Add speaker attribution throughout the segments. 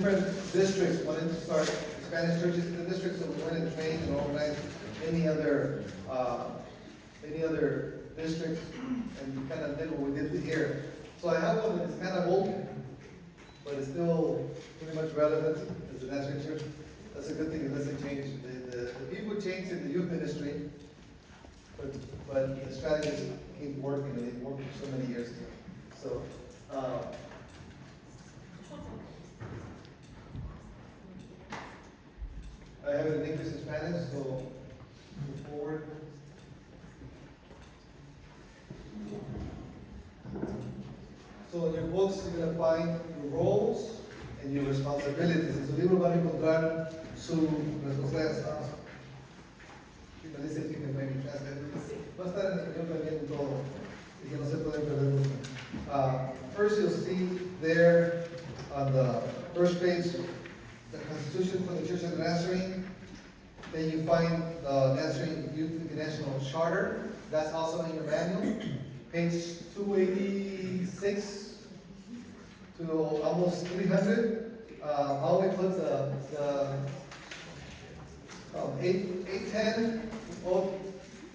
Speaker 1: different districts wanted to start Spanish churches in the district, so we went and trained and organized any other districts, and we kind of did what we did here. So I have one that's kind of old, but it's still pretty much relevant as a Nazarene church. That's a good thing, it doesn't change. The people change in the youth ministry, but the strategies keep working, and they've worked for so many years. So, I have an English and Spanish, so move forward. So in your books, you're going to find your roles and your responsibilities. En su libro van a encontrar su responsabilidad. Me dice que me va a estar en español también todo, y que no se pueden perder mucho. First, you'll see there on the first page the Constitution for the Church of the Nazarene. Then you find the Nazarene Youth International Charter. That's also in your manual. Page 286 to almost 300. How we put the 810,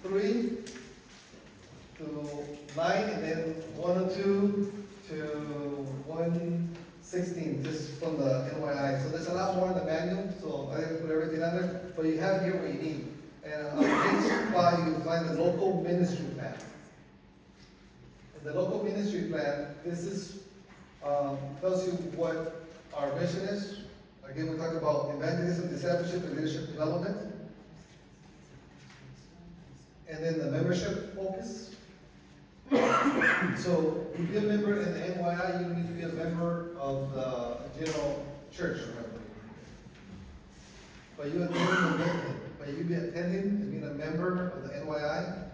Speaker 1: 03 to 9, and then 102 to 116, just from the NYI. So there's a lot more in the manual, so I didn't put everything on there, but you have here what you need. And on page 5, you find the local ministry plan. In the local ministry plan, this is tells you what our mission is. Again, we talk about evangelism, discipleship, and leadership development. And then the membership focus. So, if you're a member in the NYI, you need to be a member of the general church, remember. By you be attending and being a member of the NYI,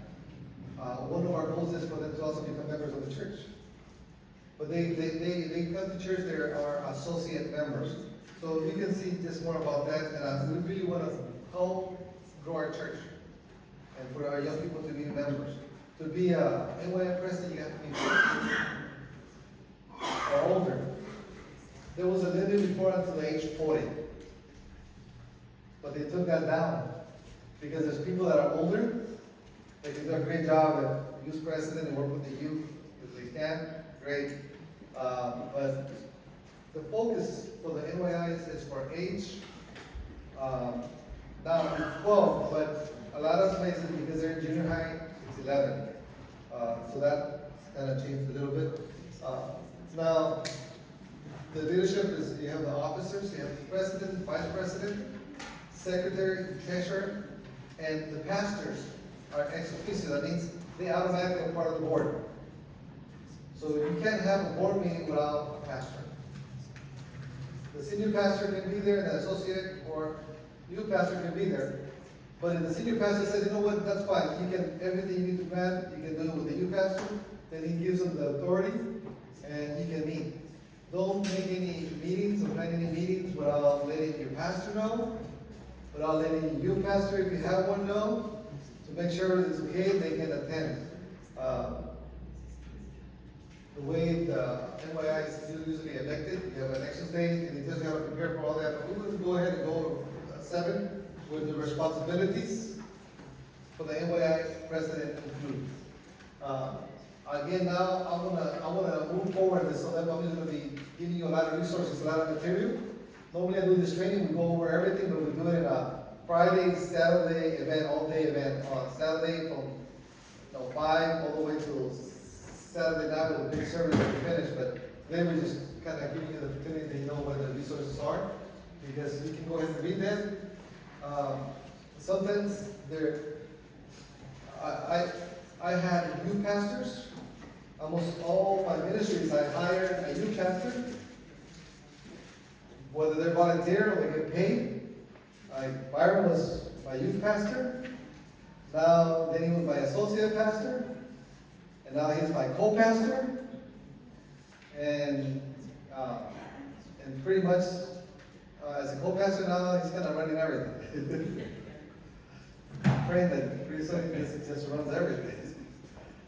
Speaker 1: one of our goals is for them to also become members of the church. But they come to church, they are associate members. So you can see just more about that, and we really want to help grow our church and for our young people to be members. To be a NYI President, you have to be or older. There was a limit before until the age 40, but they took that down because there's people that are older. They do a great job at youth president and work with the youth if they can. Great. But the focus for the NYI is for age. Now it's 12, but a lot of places, because they're in junior high, it's 11. So that kind of changed a little bit. Now, the leadership is, you have the officers, you have the president, vice president, secretary, treasurer, and the pastors are ex officio. That means they automatically are part of the board. So you can't have a board meeting without a pastor. The senior pastor can be there, and the associate or youth pastor can be there. But if the senior pastor says, you know what, that's fine, you can, everything you need to plan, you can do it with the youth pastor, then he gives them the authority, and he can meet. Don't make any meetings or plan any meetings without letting your pastor know, without letting your youth pastor, if you have one, know, to make sure it's okay, they can attend. The way the NYI is usually elected, you have an election stage, and you just have to prepare for all that. But we're going to go ahead and go 7 with the responsibilities for the NYI President include. Again, now I wanna move forward, so that I'm just gonna be giving you a lot of resources, a lot of material. Normally I do this training, we go over everything, but we do it in a Friday, Saturday event, all day event. On Saturday from 5 all the way to Saturday night with a big service to finish. But then we just kind of give you the opportunity to know what the resources are, because you can go ahead and read them. Sometimes I had youth pastors. Almost all my ministries, I hired a youth pastor, whether they're volunteer or they get paid. Byron was my youth pastor. Then he was my associate pastor, and now he's my co-pastor. And pretty much as a co-pastor now, he's kind of running everything. Praying that pretty soon he just runs everything.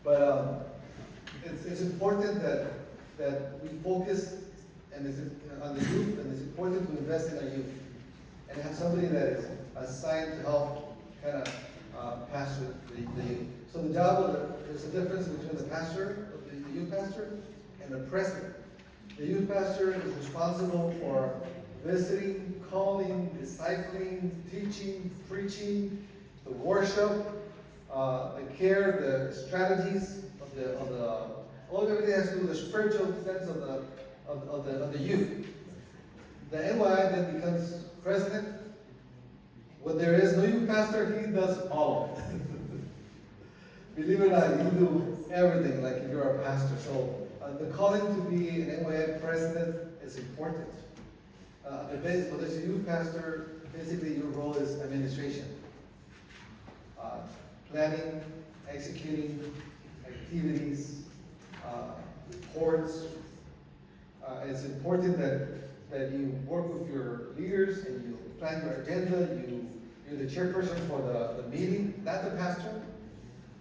Speaker 1: But it's important that we focus and it's on the youth, and it's important to invest in our youth. And have somebody that is assigned to help kind of pastor the youth. So the job of there's a difference between the pastor, the youth pastor, and the president. The youth pastor is responsible for visiting, calling, discipling, teaching, preaching, the worship, the care, the strategies all everything has to do with the spiritual sense of the youth. The NYI then becomes president. When there is no youth pastor, he does all of it. Believe it or not, you do everything like if you're a pastor. So the calling to be an NYI president is important. But as a youth pastor, basically your role is administration. Planning, executing activities, reports. It's important that you work with your leaders and you plan your agenda. You're the chairperson for the meeting, not the pastor.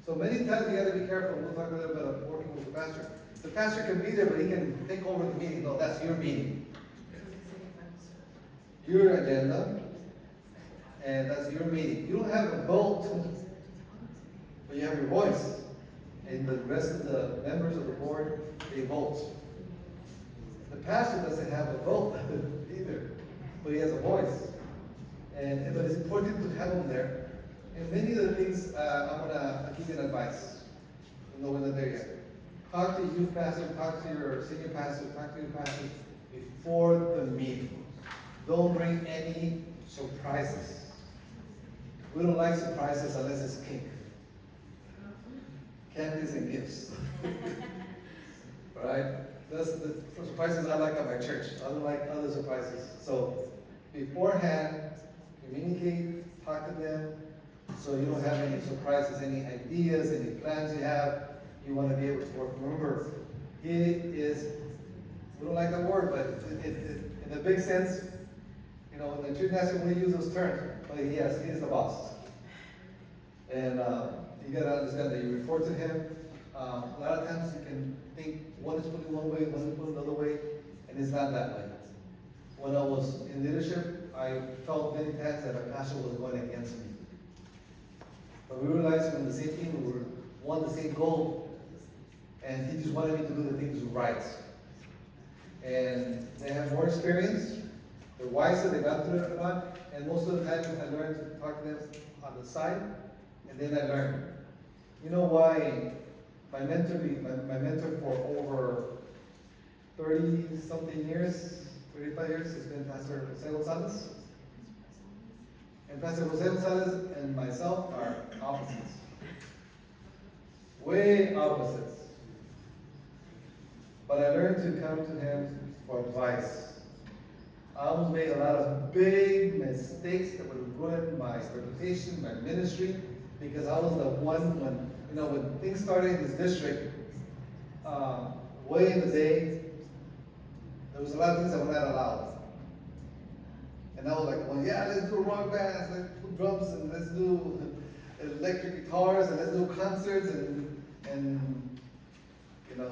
Speaker 1: So many times you got to be careful. We'll talk a little bit about working with the pastor. The pastor can be there, but he can take over the meeting. No, that's your meeting. Your agenda, and that's your meeting. You don't have a vote, but you have your voice. And the rest of the members of the board, they vote. The pastor doesn't have a vote either, but he has a voice. But it's important to have him there. And many of the things, I'm going to give you an advice. No, we're not there yet. Talk to your youth pastor, talk to your senior pastor, talk to your pastor before the meeting. Don't bring any surprises. We don't like surprises unless it's cake. Candies and gifts. Right? That's the surprises I like at my church. I don't like other surprises. So beforehand, communicate, talk to them, so you don't have any surprises, any ideas, any plans you have. You want to be able to work. Remember, he is, we don't like that word, but in the big sense, you know, the church has to really use those terms, but he's the boss. And you got to understand that you report to him. A lot of times you can think one is put one way, one is put another way, and it's not that way. When I was in leadership, I felt many times that a pastor was going against me. But we realized we're in the same team, we wanted the same goal, and he just wanted me to do the things right. And they have more experience, they're wiser, they got through it a lot, and most of the time I learned to talk to them on the side, and then I learned. You know why my mentor for over 30-something years, 35 years, has been Pastor Jose Gonzalez? And Pastor Jose Gonzalez and myself are opposites. Way opposites. But I learned to come to him for advice. I almost made a lot of big mistakes that would have ruined my reputation, my ministry, because I was the one when things started in this district, way in the day, there was a lot of things that were not allowed. And I was like, well, yeah, let's do rock bands, let's do drums, and let's do electric guitars, and let's do concerts, and you know,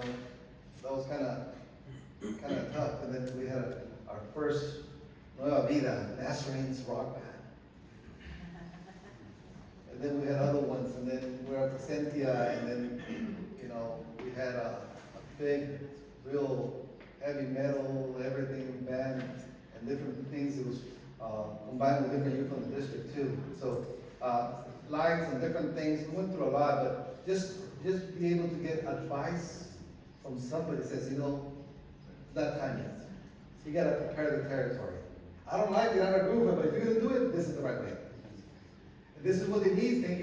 Speaker 1: that was kind of tough. And then we had our first Nueva Vida, Nazarene's rock band. And then we had other ones, and then we were at Presidente, and then, you know, we had a big, real heavy metal, everything band, and different things. It was combined with different youth from the district too. So lights and different things. We went through a lot, but just be able to get advice from somebody that says, you know, it's not time yet. You got to prepare the territory. I don't like it, I don't agree with it, but if you're going to do it, this is the right way. This is what they need. Thank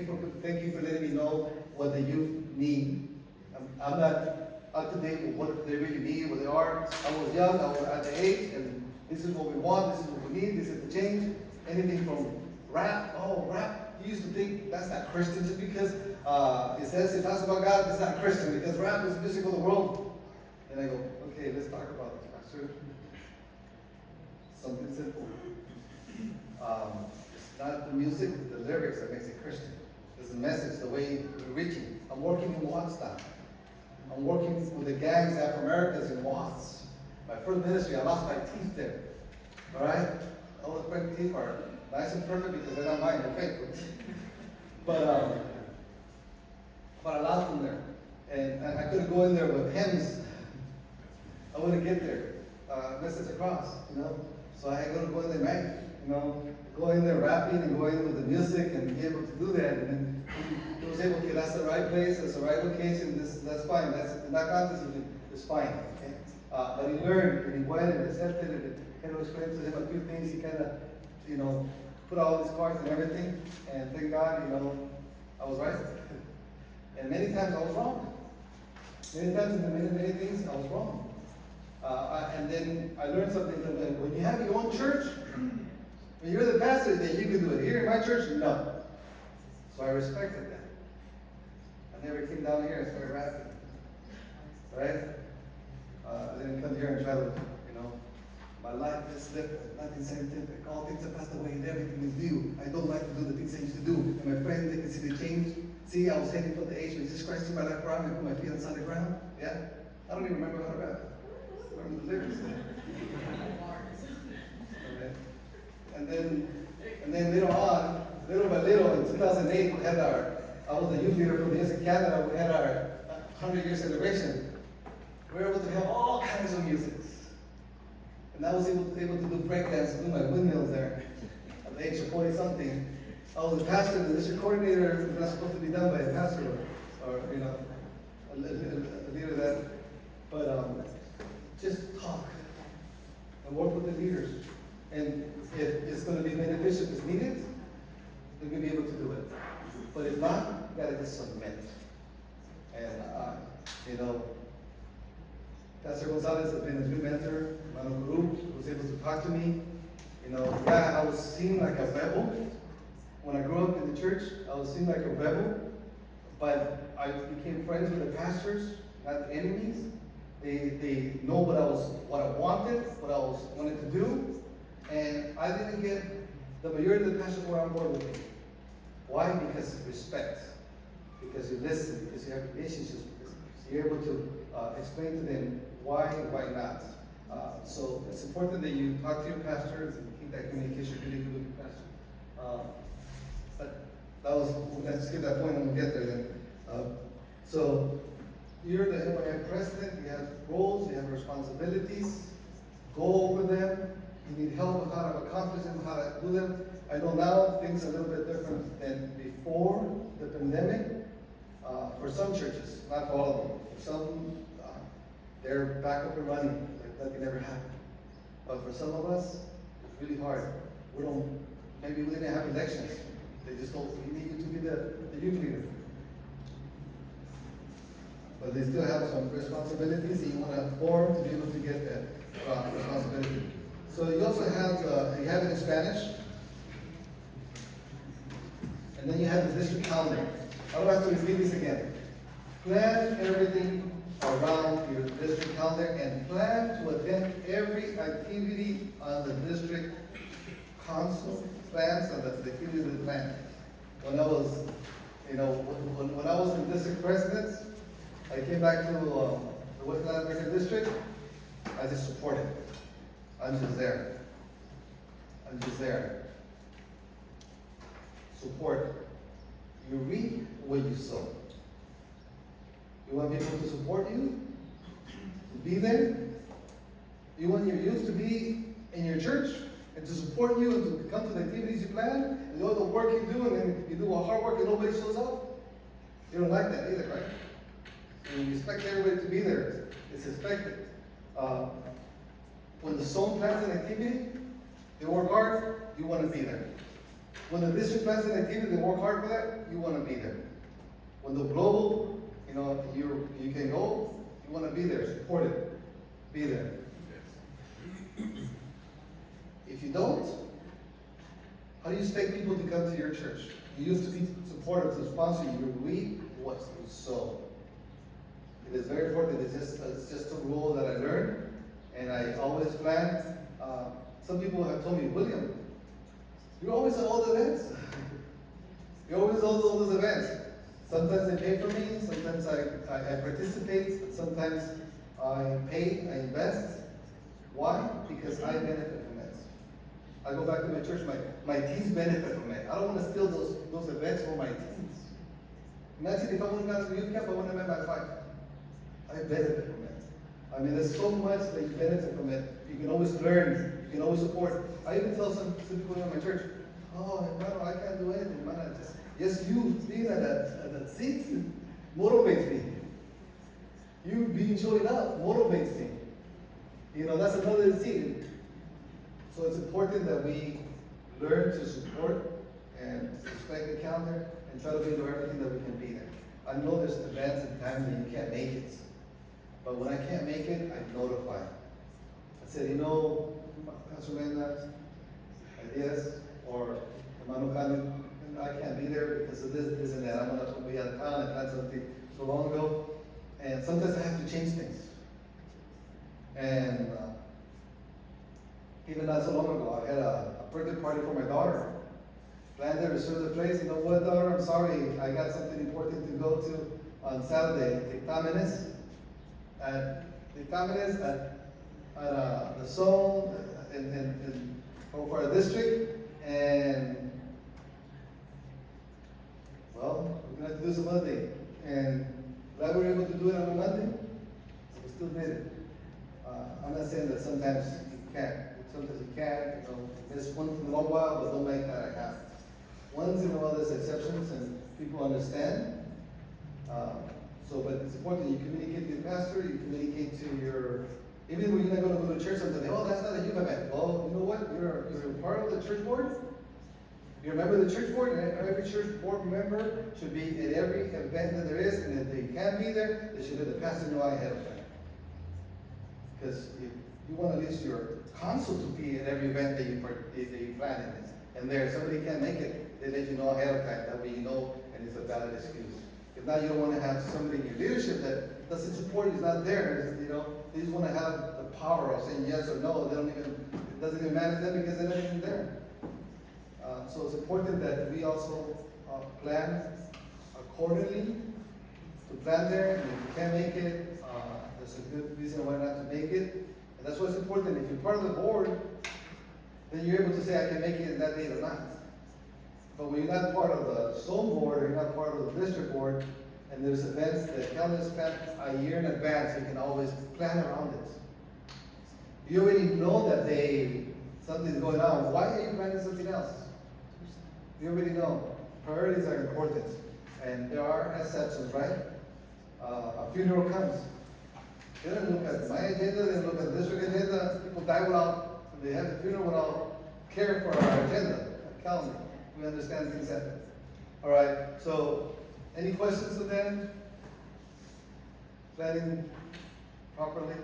Speaker 1: you for letting me know what the youth need. I'm not up to date with what they really need, what they are. I was young, I was at the age, and this is what we want, this is what we need, this is the change. Anything from rap, rap. You used to think that's not Christian just because it talks about God, it's not Christian because rap is the music of the world. And I go, okay, let's talk about it, Pastor. Something simple. It's not the music, the lyrics that makes it Christian. It's the message, the way we're reaching. I'm working in Watts now. I'm working with the gangs, Afro-Americans in Watts. my first ministry, I lost my teeth there. All right? All the front teeth are nice and perfect because they're not mine, they're fake. But I lost them there. And I couldn't go in there with hems. I wouldn't get there. Unless it's a cross, you know? So I had to go in there, right? You know, go in there rapping and go in with the music and be able to do that. And then he was able to, okay, that's the right place, that's the right location, that's fine. That's in that context, it's fine. Okay? But he learned and he went and accepted it and kind of explained to him a few things. He kind of, you know, put all his cards and everything. And thank God, you know, I was right. And many times I was wrong. Many times in many things I was wrong. And then I learned something from that. When you have your own church, when you're the pastor, then you can do it. Here in my church, no. So I respected that. I never came down here and started rapping. Right? I didn't come here and try to, you know, my life is different, nothing scientific. All things have passed away and everything is new. I don't like to do the things I used to do. And my friends, they can see the change. See, I was heading for the age where Jesus Christ took my life around and put my feet on solid ground. Yeah? I don't even remember how to rap. I remember the lyrics. Okay. And then later on, little by little, in 2008, we had I was the youth leader for the Youth in Canada. We had our 100-year celebration. We were able to have all kinds of music. And I was able to do breakdance and do my windmills there at the age of 40-something. I was a pastor, the district coordinator. It was not supposed to be done by a pastor or you know, a leader that. But just talk and work with the leaders. And if it's going to be beneficial, if it's needed, they're going to be able to do it. But if not, you got to just submit. And, you know, Pastor Gonzalez has been a good mentor, my group, was able to talk to me. You know, yeah, I was seen like a rebel. When I grew up in the church, I was seen like a rebel. But I became friends with the pastors, not the enemies. They know what I wanted, what I wanted to do. And I didn't get the majority of the pastors were on board with me. Why? Because of respect. Because you listen, because you have relationships, because you're able to explain to them why and why not. So it's important that you talk to your pastors and keep that communication really good with your pastor. But let's skip that point and we'll get there then. So you're the NYI President, you have roles, you have responsibilities. Go over them. You need help with how to accomplish them, how to do them. I know now things are a little bit different than before the pandemic. For some churches, not for all of them. For some, they're back up and running like nothing ever happened. But for some of us, it's really hard. Maybe we didn't have elections. They just told we need you to be the youth leader. But they still have some responsibilities that you want to form to be able to get that responsibility. So you also have, you have it in Spanish. And then you have the district calendar. I don't have to repeat this again. Plan everything around your district calendar and plan to attend every activity on the district council plans and the activities of the plan. When I was, you know, when I was in district president, I came back to the Latin America District. I just supported. I'm just there. I'm just there. Support. You reap what you sow. You want people to support you? To be there? You want your youth to be in your church and to support you and to come to the activities you plan and all the work you do and then you do a hard work and nobody shows up? You don't like that either, right? You expect everybody to be there. It's expected. When the zone plans an activity, they work hard, you want to be there. When the district plans an activity, they work hard for that, you want to be there. When the global, you know, you can go, you want to be there, support it, be there. If you don't, how do you expect people to come to your church? You used to be supportive, to sponsor you, you reap what you sow. It is very important. It's just a rule that I learned, and I always plan. Some people have told me, William, you're always at all the events. You're always at all those events. Sometimes they pay for me, sometimes I participate, sometimes I pay, I invest. Why? Because I benefit from it. I go back to my church, my teens benefit from it. I don't want to steal those events for my teens. Imagine if I would have gone to the youth camp, I wouldn't have met my wife. I benefit from it. I mean, there's so much that you benefit from it. You can always learn. You can always support. I even tell some people in my church, oh, hermano, I can't do anything, hermano. Just you being at that seat motivates me. You being showing up motivates me. You know, that's another seat. So it's important that we learn to support and respect the calendar and try to do everything that we can be there. I know there's events and times that you can't make it. But when I can't make it, I notify. I said, you know, Pastor Mendes, ideas, or Hermano Kanu, I can't be there because of this, and that. I'm going to be out of town and plan something so long ago. And sometimes I have to change things. And even not so long ago, I had a birthday party for my daughter. Planned to reserve the place. You know what, daughter? I'm sorry. I got something important to go to on Saturday. Dictámenes at the zone for our district. And, well, we're going to have to do some Monday. And glad we were able to do it on a Monday. So we still did it. I'm not saying that sometimes you can't. Sometimes you can't, you know, miss once in a long while, but don't make that a habit. Once in a while there's exceptions and people understand. But it's important you communicate to your pastor, you communicate to your, even when you're not going to go to church, sometimes, oh, that's not a youth event. Well, you know what? You're part of the church board. You're a member of the church board, and every church board member should be at every event that there is, and if they can't be there, they should let the pastor know ahead of time. Because if you want at least your counsel to be at every event that you plan in, and there somebody can't make it, they let you know ahead of time. That way you know, and it's a valid excuse. If not, you don't want to have somebody in your leadership that doesn't support you, is not there. You know, they just want to have the power of saying yes or no. They don't even, it doesn't even matter to them because they're not even there. So it's important that we also plan accordingly to plan there. And if you can't make it, there's a good reason why not to make it. And that's what's important. If you're part of the board, then you're able to say, I can make it in that date or not. But when you're not part of the zone board, or you're not part of the district board, and there's events that calendar is planned a year in advance, you can always plan around it. You already know that something's going on. Why are you planning something else? You already know. Priorities are important. And there are exceptions, right? A funeral comes. They don't look at my agenda, they don't look at the district agenda. People die without, they have the funeral without care for our agenda, our calendar. We understand things happen. All right, so any questions to them? Planning properly,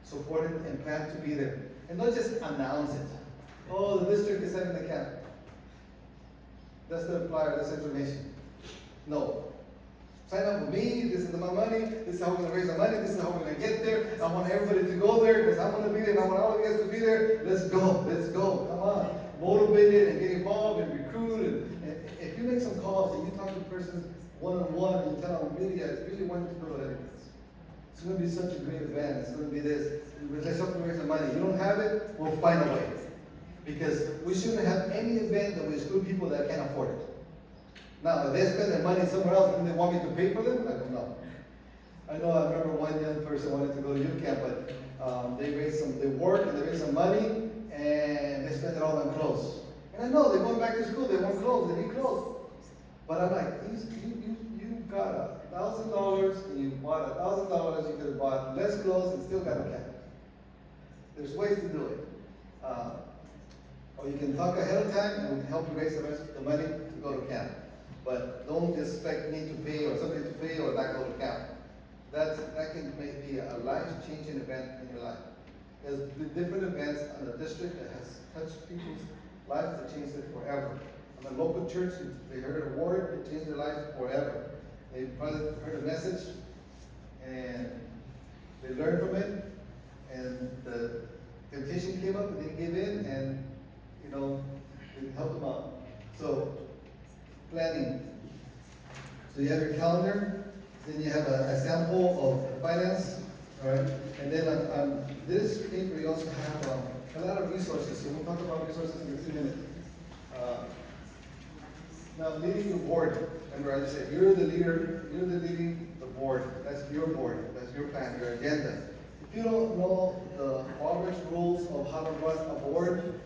Speaker 1: support it, and plan to be there. And not just announce it. Oh, the district is having the camp. That's the flyer, that's information. No. Sign up with me, this is my money, this is how we're going to raise the money, this is how we're going to get there. I want everybody to go there because I want to be there and I want all of you guys to be there. Let's go, come on. Motivated and get involved and recruit. And if you make some calls and you talk to the person one-on-one and you tell them, really, I really want you to go to that. It's going to be such a great event. It's going to be this. Let's help you raise the money. You don't have it, we'll find a way. Because we shouldn't have any event that we exclude people that can't afford it. Now, if they spend their money somewhere else and they want me to pay for them, I don't know. I remember one young person wanted to go to youth camp, but they work and they raise some money and they spend it all on clothes. And I know they're going back to school, they want clothes, they need clothes. But I'm like, you got $1,000 and you bought $1,000, you could have bought less clothes and still got a camp. There's ways to do it. Or you can talk ahead of time and we can help you raise the rest of the money to go to camp. But don't just expect me to pay or somebody to pay or not go to camp. That can be a life-changing event in your life. There's different events on the district that has touched people's lives that changed it forever. On a local church, they heard a word, it changed their life forever. They probably heard a message and they learned from it, and the temptation came up and they gave in, and it helped them out. So, planning. So you have your calendar, then you have a sample of the finance All right, and then on this paper, you also have a lot of resources, so we'll talk about resources in a few minutes. Now, leading the board, remember I just said, you're the leader, you're the leading the board, that's your board, that's your plan, your agenda. If you don't know the Robert's rules of how to run a board,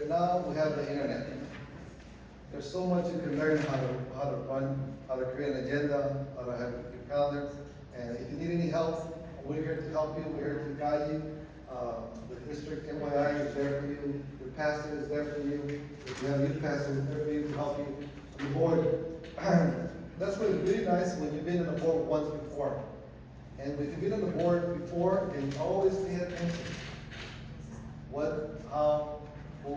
Speaker 1: now we have the internet. There's so much you can learn how to run, how to create an agenda, how to have your calendar. And if you need any help, we're here to help you, we're here to guide you. The District NYI is there for you, your pastor is there for you. If you have a youth pastor, is there for you to help you on the board. That's what is really nice when you've been on the board once before. And if you've been on the board before, then always pay attention. What, how, who,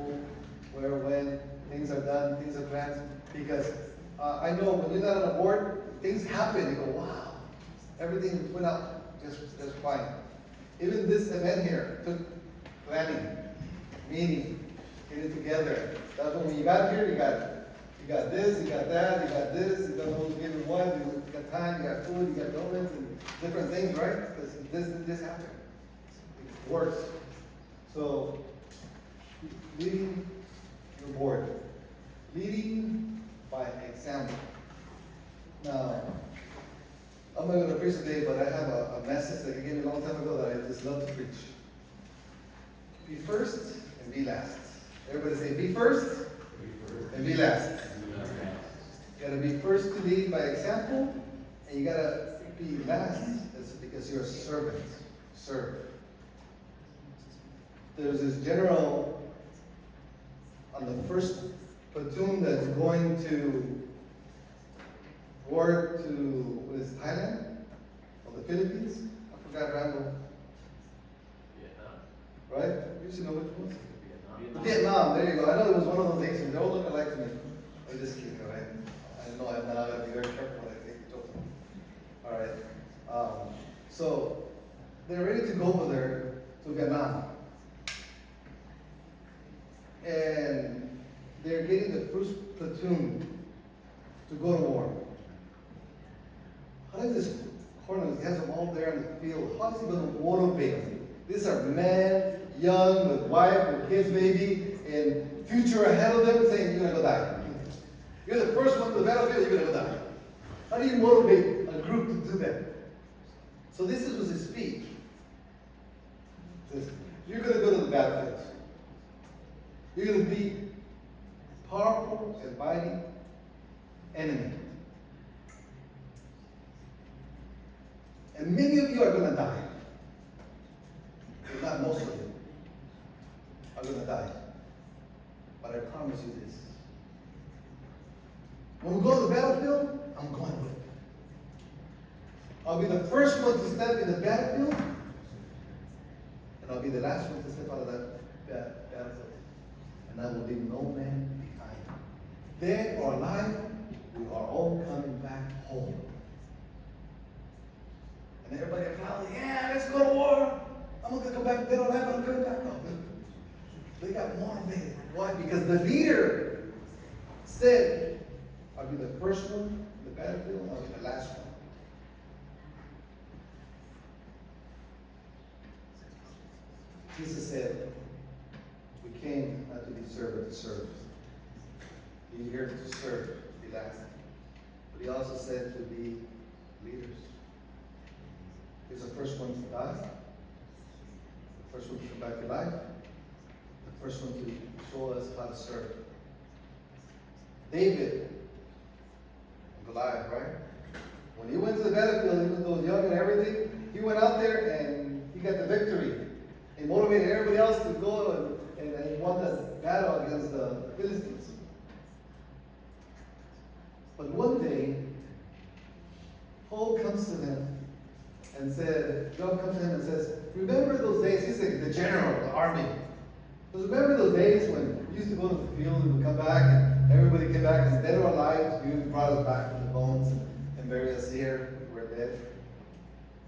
Speaker 1: where, when, things are done, things are planned. Because I know when you're not on the board, things happen. You go, wow, everything went out just fine. Even this event here took planning, meeting, getting together. That's when you got here, you got this, you got that, you got this, you got those given what, you got time, you got food, you got donuts and different things, right? Because this didn't just happen. It works. So, leading your board. Leading by example. Now, I'm not going to preach today, but I have a message that you gave me a long time ago that I just love to preach. Be first and be last. Everybody say, be first and be last. You gotta be first to lead by example, and you gotta be last because you're a servant. Serve. There's this general on the first platoon that's going to war to, what is it, Thailand? Or the Philippines? I forgot Randall.
Speaker 2: Vietnam.
Speaker 1: Right? You should know which one.
Speaker 2: Vietnam.
Speaker 1: Vietnam, there you go. I know it was one of those Asians. They all look alike to me. I'm just kidding, all right? I know I'm now gotta be very careful when I take the joke. All right. So they're ready to go over there to Vietnam. And they're getting the first platoon to go to war. How does this corner, he has them all there in the field, how is he going to motivate them? These are men, young, with wife, with kids maybe, and future ahead of them saying, you're going to go die. You're the first one to the battlefield, you're going to go die. How do you motivate a group to do that? So this was his speech. He says, you're going to go to the battlefield. You're going to be powerful and mighty enemy. And many of you are going to die. If not most of you are going to die. But I promise you this. When we go to the battlefield, I'm going with you. I'll be the first one to step in the battlefield, and I'll be the last one to step out of that battlefield. And I will leave no man behind. Dead or alive, we are all coming back home. And everybody applauded, yeah, let's go to war. I'm going to come back dead or alive, I'm coming back. No. They got motivated. Why? Because the leader said, I'll be the first one in the battlefield, I'll be the last one. Jesus said, we came not to be served, but to serve. Be here to serve, be last. But he also said to be leaders. He's the first one to die, the first one to come back to life, the first one to show us how to serve. David, Goliath, right? When he went to the battlefield, even though he was young and everything, he went out there and he got the victory. He motivated everybody else to go and he won the battle against the Philistines. But one day, Paul comes to him and said, John comes to him and says, remember those days, he's the general, the army. Because remember those days when we used to go to the field and we'd come back and everybody came back and dead or alive, you brought us back from the bones and buried us here, we were dead.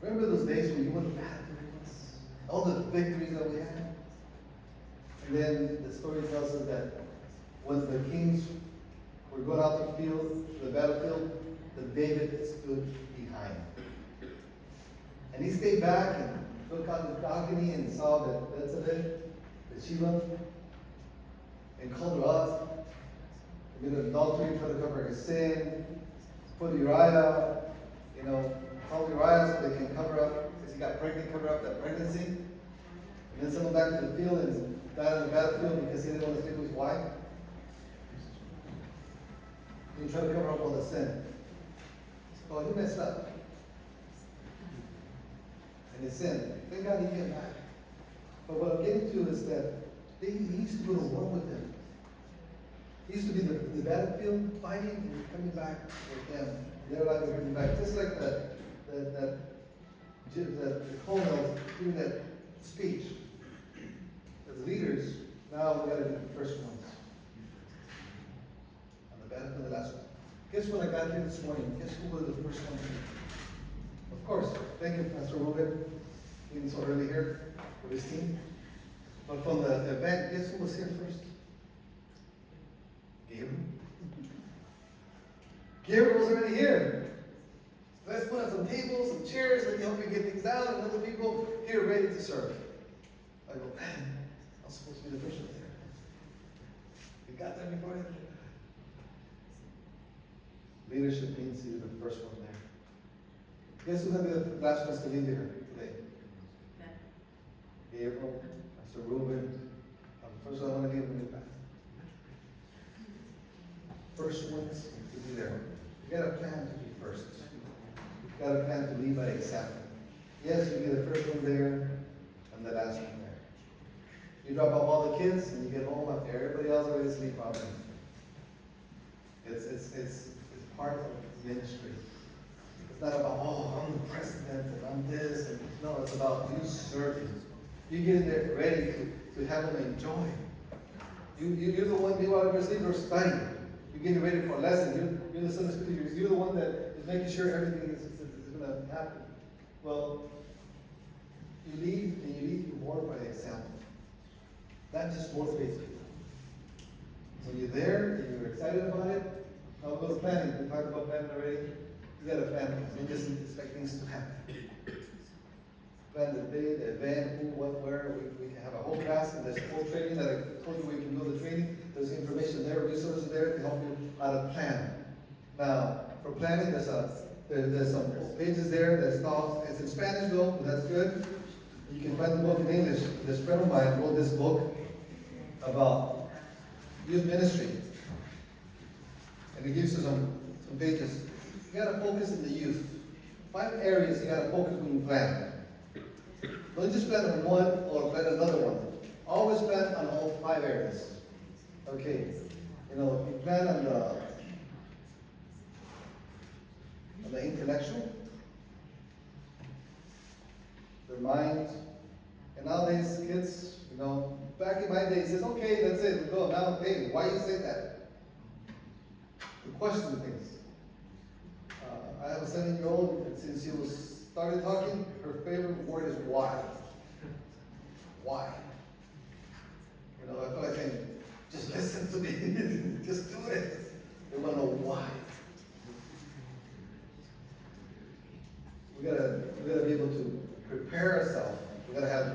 Speaker 1: Remember those days when you went to battle with us? All the victories that we had? And then the story tells us that when the kings were going out to the battlefield, that David stood behind. And he stayed back and looked out the balcony and saw the President, the Chiva, and called her out, committed adultery, tried to cover her sin, put Uriah, called Uriah so they can cover up, because he got pregnant, cover up that pregnancy. And then sent him back to the field and died on the battlefield because he didn't want to sleep with his wife. And he tried to cover up all the sin. Oh, he messed up. And he sinned. Thank God he came back. But what I'm getting to is that he used to go to war with them. He used to be the battlefield fighting and coming back with them. Their life was coming back. Just like the colonel doing that speech. As leaders, now we gotta be the first ones. On the battlefield, the last one. Guess when I got here this morning, guess who was the first one here? Of course, thank you, Pastor Ruben, being so early here with his team. But from the event, guess who was here first? Gabriel. Gabriel was already here. Let's put up some tables, some chairs, let me help you get things down, and other people here ready to serve. I go, man, I'm supposed to be the first one there. You got that before you? Leadership means you're the first one there. Guess who's going to be the last ones to leave here today? Gabriel, Pastor Ruben. I'm the first one I want to leave them back. First ones to be there. You got a plan to be first. You got a plan to lead by example. Yes, you'll be the first one there and the last one there. You drop off all the kids and you get home after everybody else already asleep probably. It's part of ministry. It's not about, I'm the president and I'm this. And no, it's about you serving. You getting there ready to have them enjoy. You're the one, you are asleep or studying. You're getting ready for a lesson. You're the Sunday school teacher. You're the one that is making sure everything is going to happen. Well, you lead and you lead more by example. That just motivates people. So you're there and you're excited about it. Now go to planning. We talked about planning already. You got to plan. Don't just expect things to happen. Plan the day, the event, who, what, where. We can have a whole class and there's a whole training that I told you we can do the training. There's information there, resources there to help you how to plan. Now, for planning, there's some pages there that's called, it's in Spanish though, but that's good. You can find the book in English. This friend of mine wrote this book about youth ministry. And it gives you some pages. You gotta focus on the youth. 5 areas you gotta focus when you plan. Don't just plan on one or plan another one. Always plan on all 5 areas. Okay. You plan on the intellectual, the mind. And nowadays, kids, back in my day, it says, okay, that's it, we go. Now, hey, why you say that? You question things. I have a 7-year-old, and since she started talking, her favorite word is why. Why? I feel like saying, just listen to me, just do it. They want to know why. We gotta be able to prepare ourselves. We gotta have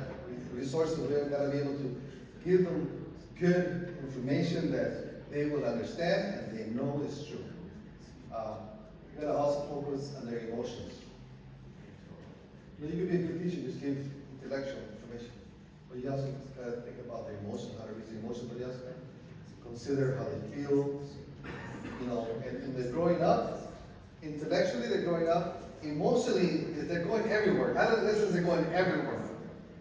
Speaker 1: resources. We gotta be able to give them good information that they will understand and they know is true. We gotta also focus on their emotions. You could be a good teacher, just give intellectual information. But you also gotta think about their emotions, how to reach the emotions, but you also gotta consider how they feel. And they're growing up, intellectually they're growing up, emotionally they're going everywhere. Adolescents are going everywhere.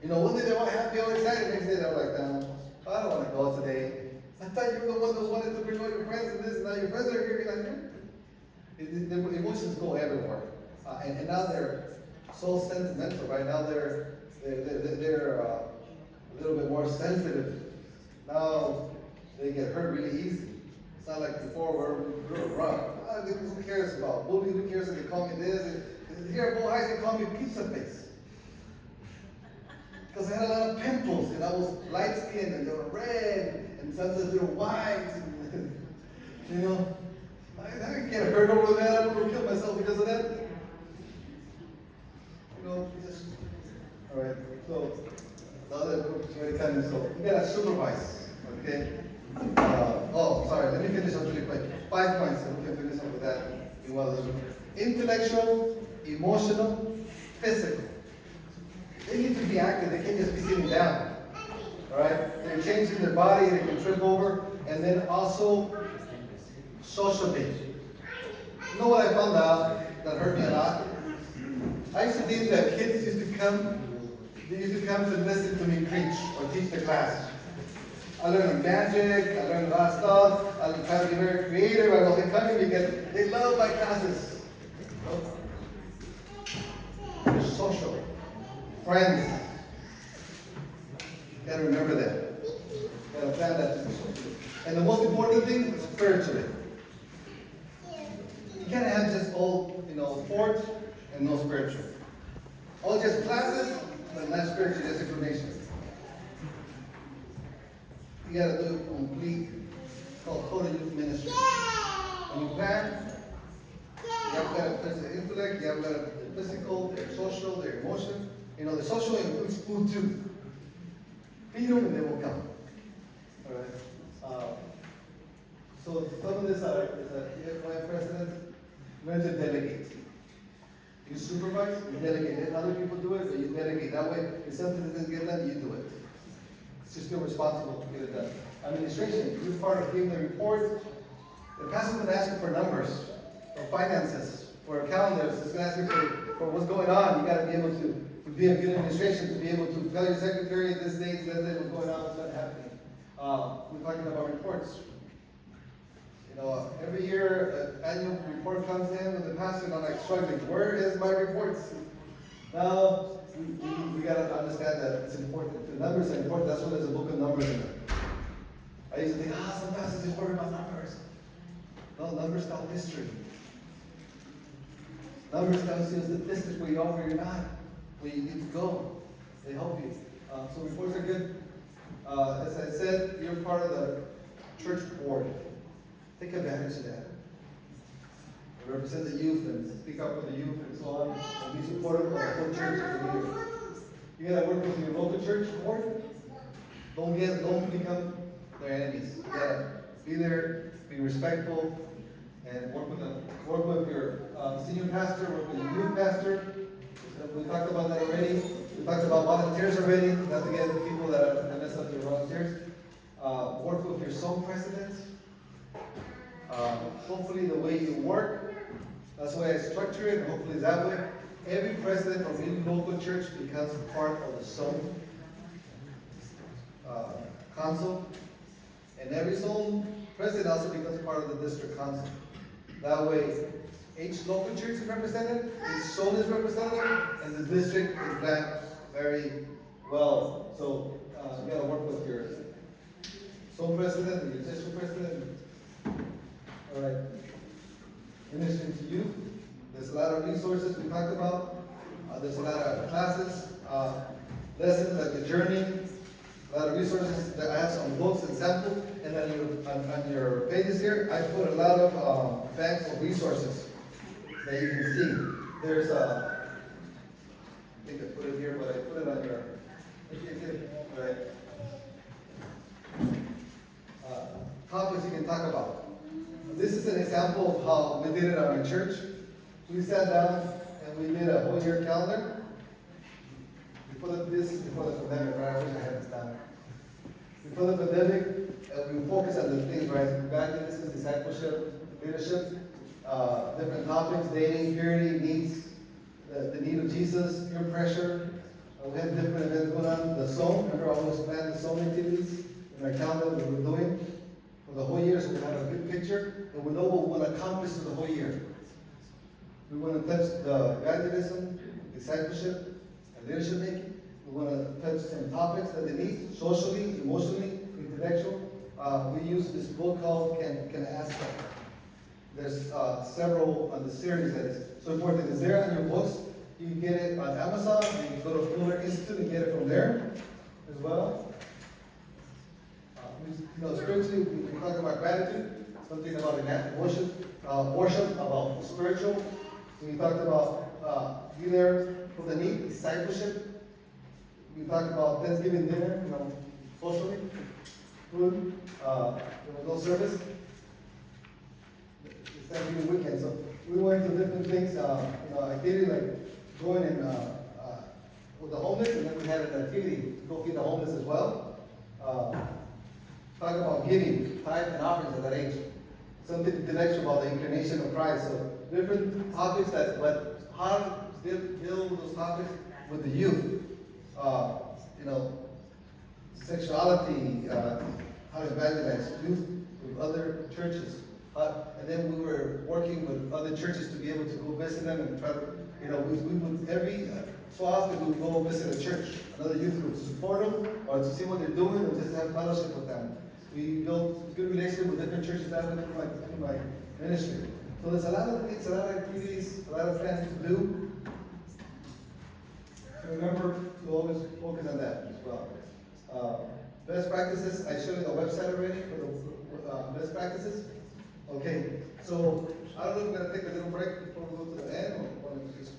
Speaker 1: One day they're all happy, all excited, next day they're like, I don't want to go today. I thought you were the one that wanted to bring all your friends and this, and now your friends are here. The emotions go everywhere. And now they're so sentimental, right? Now they're a little bit more sensitive. Now they get hurt really easy. It's not like before where we were rough. Who cares about bullying? Who cares if they call me this? Here at Bow Heights, they call me pizza face. Because I had a lot of pimples, and I was light skinned, and they were red, and sometimes they were white. And, I didn't get hurt over that. I would kill myself because of that. All right, so the other group is already coming, so you gotta supervise, okay? Sorry, let me finish up really quick. 5 points, and we can finish up with that in one of those. Intellectual, emotional, physical. They need to be active, they can't just be sitting down. All right, they're changing their body, they can trip over, and then also socially. You know what I found out that hurt me a lot? I used to think that kids used to come to listen to me preach or teach the class. I learned magic, I learned a lot of stuff, I try to be very creative, I wasn't coming because they love my classes. They're social. Friends. You gotta remember that. You gotta plan that to be social. And the most important thing, spiritually. You can't have just all, sports and no spiritual. All just classes, but not spiritual, just information. You gotta do it complete. It's called total youth ministry. When you plan, you have to have the intellect, you have to have the physical, their social, their emotion. The social includes food too. Feed them and they will come. All right. So some of this is a NYI President, learn to delegate. You supervise, you delegate. Let other people do it, but you delegate. That way, if something doesn't get done, you do it. It's just you're responsible to get it done. Administration, you're part of giving the report. The pastor's going to ask you for numbers, for finances, for calendars. It's going to ask you for what's going on. You got to be able to be a good administration, to be able to tell your secretary this date, that day, what's going on, what's not happening. We're talking about reports. Every year, an annual report comes in with the pastor, and I'm like struggling. Where is my reports? Now, we got to understand that it's important. The numbers are important. That's why there's a book of numbers in there. I used to think, some pastors just worry about numbers. No, numbers tell history. Numbers tells you statistics where you are, where you're not, where you need to go. They help you. So reports are good. As I said, you're part of the church board. Take advantage of that. Represent the youth and speak up for the youth and so on. And be supportive of the whole church as a leader. You gotta work with your local church board. Don't become their enemies. You gotta be there, be respectful, and work with your senior pastor, work with your youth pastor. We talked about that already. We talked about volunteers already. Not to get the people that mess up your volunteers. Work with your zone presidents. Hopefully the way you work, that's the way I structure it, hopefully it's that way. Every president of any local church becomes part of the zone council. And every zone president also becomes part of the district council. That way, each local church is represented, each zone is represented, and the district is planned very well. So you gotta work with your zone president and your district president. All right. Ministering to youth. There's a lot of resources we talked about. There's a lot of classes, lessons like the journey. A lot of resources that I have some books and samples. And then on your pages here, I put a lot of banks of resources that you can see. There's I think I put it here, but I put it on your. All right. Topics you can talk about. This is an example of how we did it on our church. We sat down and we did a whole year calendar. Before the pandemic, right? I wish I had this down. Before the pandemic, we focused on the things, right? Evangelism, discipleship, leadership, different topics, dating, purity, needs, the need of Jesus, peer pressure. We had different events going on. The zone, remember I always planned the zone activities in our calendar that we were doing for the whole year, so we have a good picture, and we know what we want to accomplish for the whole year. We want to touch the evangelism, discipleship, and leadership making. We want to touch some topics that they need, socially, emotionally, intellectual. We use this book called Can I Ask That? There's several on the series that is so important. It's there on your books. You can get it on Amazon. You can go to Fuller Institute and get it from there as well. Spiritually, we talk about gratitude, something about worship, about spiritual. We talked about be there for the need, discipleship, we talked about Thanksgiving dinner, you know, socially, food, there was no service. It's Thanksgiving weekend, so we went to different things, you know, activity like going and, with the homeless, and then we had an activity to go feed the homeless as well. Talk about giving, tithe and offerings at that age. Something intellectual about the incarnation of Christ, so different topics that, but how to deal with those topics with the youth. You know, sexuality, how to evangelize youth with other churches. And then we were working with other churches to be able to go visit them and try to, you know, we would every so often we would go visit a church, another youth group, to support them or to see what they're doing or just to have fellowship with them. We built good relationship with different churches that went through my ministry. So there's a lot of things, a lot of activities, a lot of things to do. Remember to always focus on that as well. Best practices, I showed you the website already for the best practices. Okay, so I don't know if we're gonna take a little break before we go to the end or just.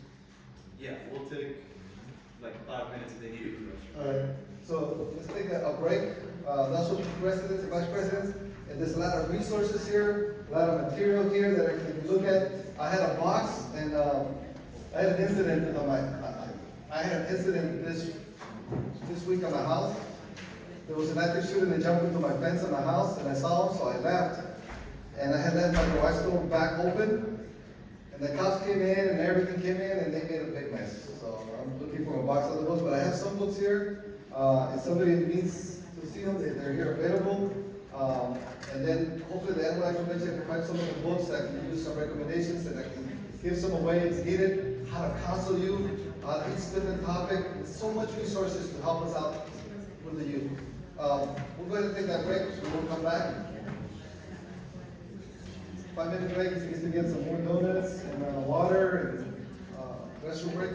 Speaker 3: Yeah, we'll take like 5 minutes if they need it.
Speaker 1: Alright, so let's take a break. That's what presidents and vice presidents, and there's a lot of resources here, a lot of material here that I can look at. I had a box and I had an incident on I had an incident this week on my house. There was an active shooter that jumped into my fence on my house and I saw him, so I left. And I had left my garage door back open. And the cops came in and everything came in and they made a big mess. So I'm looking for a box of the books, but I have some books here. If somebody needs to see them, they're here available. And then hopefully the NYI convention can find some of the books that can use some recommendations and I can give some away if needed, how to counsel you, each different topic. There's so much resources to help us out with the youth. We'll go ahead and take that break, so we'll come back. 5 minute break, he needs to get some more donuts and water and restroom break.